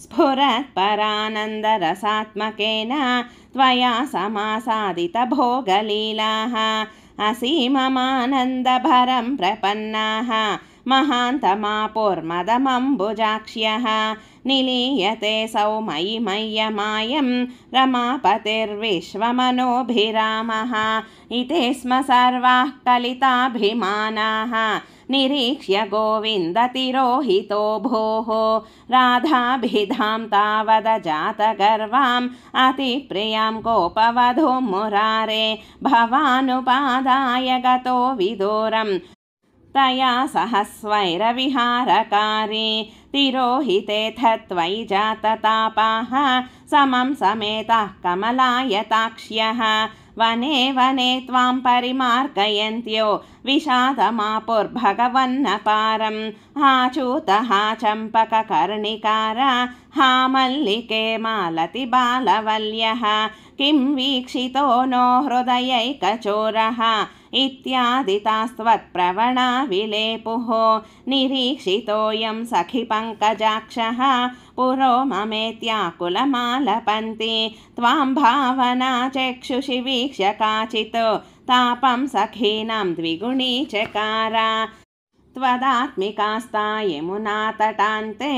स्फुरत्परानन्दरसात्मकेन त्वया समासादितभोगलीलाः असीममानन्दभरं प्रपन्नाः महान्तमापुर्मदमम्बुजाक्ष्यः निलीयते सौमयि मय्यमायं रमापतिर्विश्वमनोभिरामः इते स्म सर्वाः कलिताभिमानाः निरीक्ष्य गोविन्दतिरोहितो भोः राधाभिधां तावदजातगर्वाम् अतिप्रियां गोपवधूं मुरारे भवानुपादाय गतो विदूरम् तया सह स्वैरविहारकारी तिरोहितेऽथ त्वयि जाततापाः समं समेताः कमलायताक्ष्यः वने वने त्वां परिमार्गयन्त्यो विषादमापुर्भगवन्नपारं आचूतः चम्पककर्णिकार हा मल्लिके मालतिबालवल्यः किं वीक्षितो नो हृदयैकचोरः इत्यादितास्त्वत्प्रवणा विलेपुः निरीक्षितोऽयं सखि पङ्कजाक्षः पुरो ममेत्याकुलमालपन्ति त्वां भावना चक्षुषि वीक्ष्य काचित् तापं सखीनां द्विगुणी चकार त्वदात्मिकास्ता यमुनातटान्ते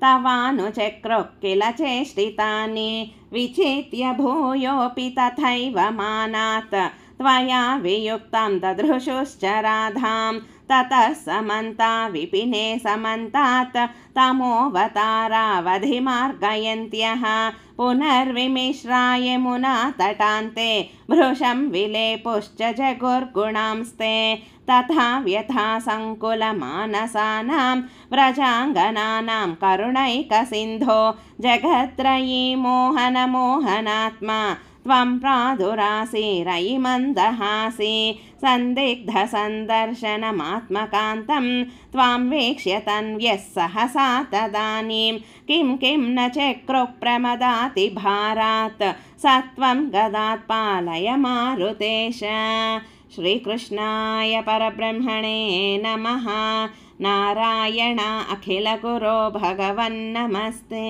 तवानुचक्रुः किल चेष्टितानि विचित्य भूयोऽपि तथैव मानात् त्वया वियुक्तं ददृशुश्च राधां ततः समन्ता विपिने समन्तात् तमोऽवतारावधिमार्गयन्त्यः पुनर्विमिश्रा यमुना तटान्ते भृशं विलेपुश्च जगुर्गुणांस्ते तथा व्यथा सङ्कुलमानसानां व्रजाङ्गनानां करुणैकसिन्धो जगत्त्रयी मोहनमोहनात्मा त्वं प्रादुरासीरयि मन्दहासी सन्दिग्धसन्दर्शनमात्मकान्तं त्वां वीक्ष्य तन्व्यः सहसा तदानीं किं न चक्रुः प्रमदातिभारात् सत्वं गदात् पालय मारुतेश। श्रीकृष्णाय परब्रह्मणे नमः। नारायण अखिलगुरो भगवन्नमस्ते।